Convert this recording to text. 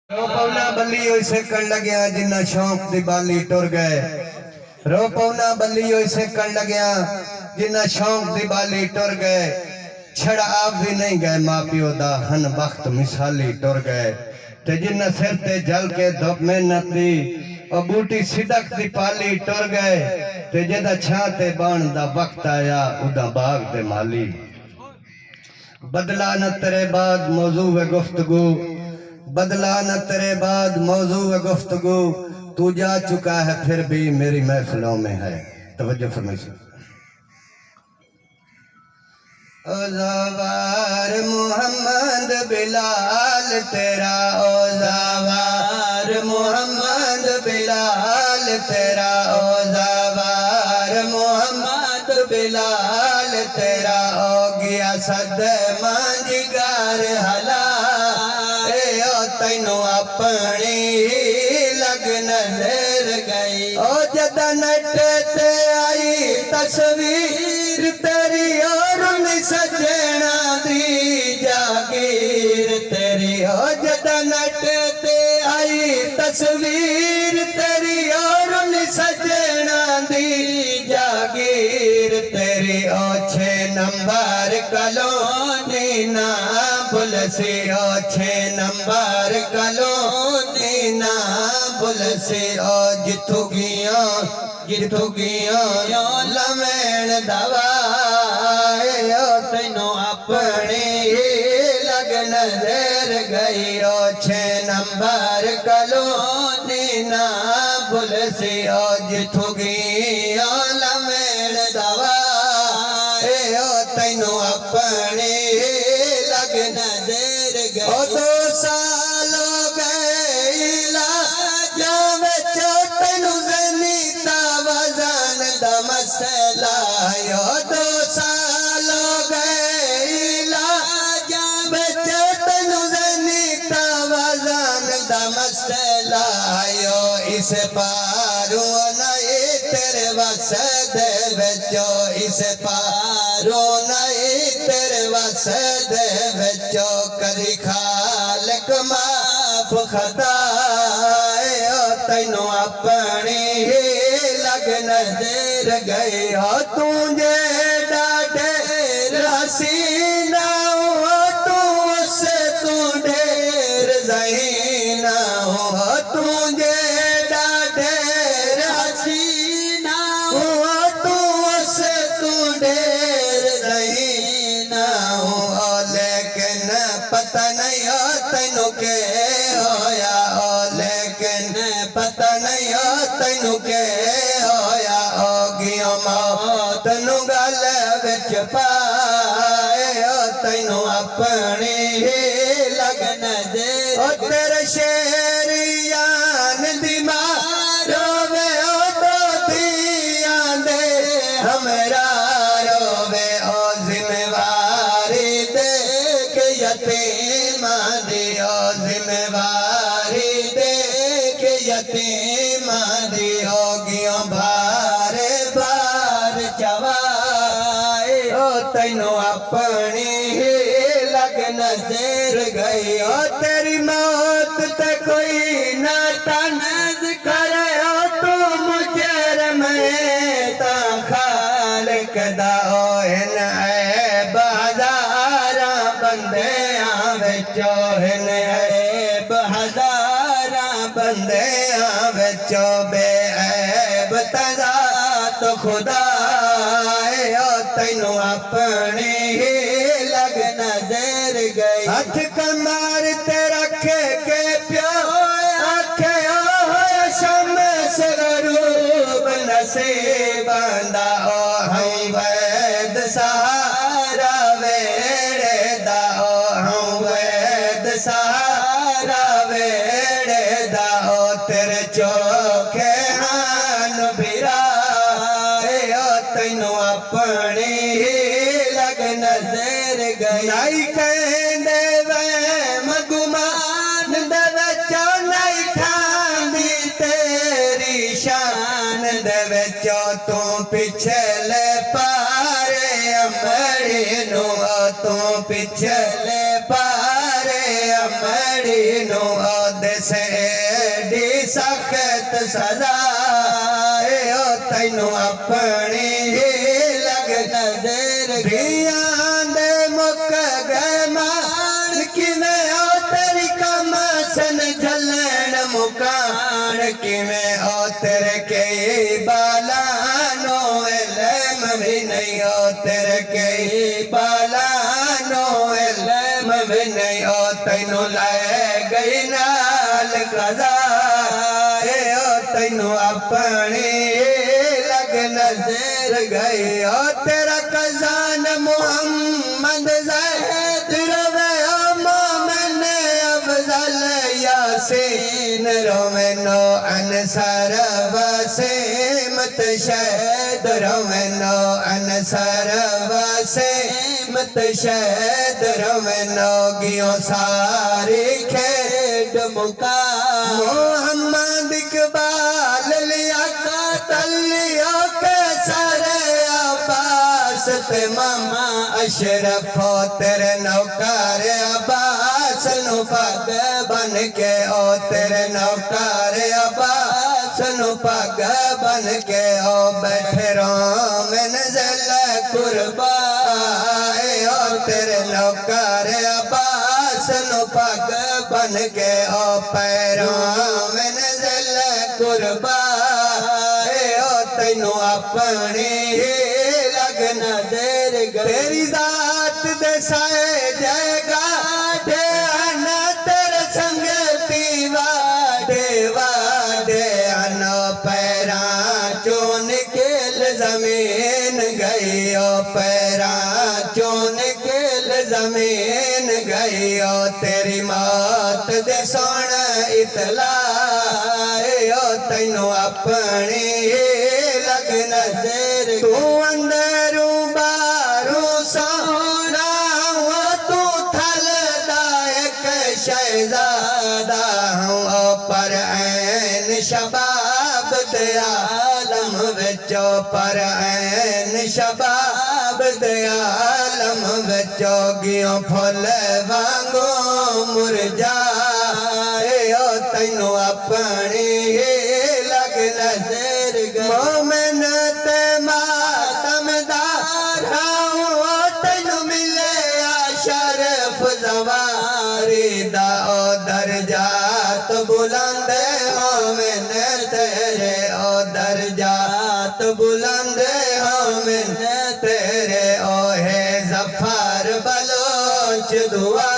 रो पौना बल्ली ओइसे कर लग्या जिन्ना शौक दी बाली टुर गए। रो पौना बल्ली ओइसे कर लग्या जिन्ना शौक दी बाली टुर गए। छड़ आप भी नहीं गए माँ प्यो दा हन वक्त मिसाली टुर गए। ते जिन्ना सिर ते जल के धुप मेहनत दी और बूटी सिदक दी पाली टुर गए। ते जेदा छां ते बाण दा वक्त आया उदा बाग दे माली। बदला न तेरे बाद मौजू व गुफ्तगू, बदला न तेरे बाद मौजू व गुफ्तगू। तू जा चुका है फिर भी मेरी महफिलों में है। तवज्जो फरमाइए। ओज़ावार मोहम्मद बिलाल तेरा, ओज़ावार मोहम्मद बिलाल तेरा, ओज़ावार मोहम्मद बिलाल तेरा। ओ गया सद मांझगार हला तैनू अपनी लग नजर गई। ओ जदा नट ते आई तस्वीर तेरी और सजना दी जागीर तेरी। ओ जदा नट ते आई तस्वीर तेरी और सजना दी जागीर तेरी। ओ 6 नंबर कॉलोनी ना बुलसी, ओ 6 नंबर कॉलोनी ना बुलसी। ओ जिथू गिया लमैन दवाए तैनू अपनी लग नजर गई। ओ 6 नंबर कॉलोनी ना बुलसी। ओ जिथू गिया लमैन दवाए तैनू अपनी लग नजर गई। ओ 2 साल हो गए इलाजां विच तैनू ज़नीता वज़न दा मसला। ओ 2 साल हो गए इलाजां विच तैनू ज़नीता वज़न दा मसला। ओ इस पारू नहीं तेरे वस दे विचो, इस पारू नहीं तेरे वस दे विचो। कदी खालक माफ खताए तैनू अपनी लग नजर गई। हो तू जे डाढे रसीना हो तू उससे तू ढेर ज़हीना हो। तू जे डाढे रसीना हो तू उससे तू ढेर ज़हीना हो। लेकिन पता नहीं हो तैनू के होया, लेकिन पता नहीं हो तैनू के होया। ओ गिया मौत नू गल विच पाए तैनू अपनी लग नजर। ओ तेरे शेरियान दी मां रोवे ओ दो दियां दे हमरा रोवे। ओ जिम्मेवारी दे के यतीमां दी, ओ जिम्मेवारी दे के यतीमां दी। हो गिया बारे बार चवाए तैनू अपनी लग नजर गई। ओ तेरी मौत ते कोई ना तनज करे तू मुजरम ता खालिक दा। ओ हिन ऐब हज़ारा बंदियां विचो, हिन ऐब हज़ारा बंदियां विचो। बेऐब तज़ा तो खुदा तैनू अपनी लग नजर गई। हथ कमर ते रखे के प्यो आखे ओ शम्स गरूब नसीबंदा। ओ हम वैद सहारा वेड़े दा, ओ हम वैद सहारा वेड़े दा। ओ तेरे चोखे हान बिराए तैनू अपनी लग नजर गई। नहीं कहंदे वहम गुमान दे विचो, नहीं ठांदी तेरी शान दे विचो। तू पिछले पारे अमड़ी नू, तू पिछले पारे अमड़ी नू। दे वैसे एडी सख्त सजा ओ तैनू अपनी ही लग नजर धियां दे मुक गए मान किवें ओ तेरी कमसन झलन मुकान किवें ओ तेरे कई बालानो इल्म भी नहीं ओ तेरे कई बालानो इल्म भी नहीं ओ तैनू लाए गई नाल कज़ा ओ तैनू अपनी लग नजर गई ओ तेरा कज़ान मुहम्मद ज़ैद रवे ओ मोमिन अफज़ल यासीन रोवे नो अनसर वसीमत शहद रोवे नो अनसर वसीमत शहद रोवे नो गियो सारी खेड मुका मोहम्मद इकबाल लिया कातल लिया के सारे अब्बास ते मामा अशरफ तेरे नौकर अब्बास नु पग बन के ओ तेरे नौकर अब्बास नु पग बन के ओ बैठे रोमन ज़ल कुर्बा ओ तेरे नौकर अब्बास नु पग बन के ओ पैरों में ज़ल कुर्बा ओ तैनू अपनी लग नजर तेरी जात दे साए जगा देना तेरे संग पीवा देवा दे अनो पैरा चोन केल जमीन गई ओ पैरा चोन केल जमीन गई ओ तेरी मौत दे सोन इतला ओ तैनू अपनी लग नजर तू अंदरू बारू सोना तू थलदा एक शहजादा हूँ पर ऐन शबाब दे आलम विचो पर ऐन शबाब दे आलम विचो गियो फुल वांगो मुरझाए ओ तैनू अपनी लग नजर मोमिन ते मातमदार ओ तैनू मिले शरफ ज़वारी दा ओ दर्जात बुलंद मोमिन तेरे ओ दर्जात बुलंद मोमिन तेरे ओ है ज़फ़र बलोच दुआ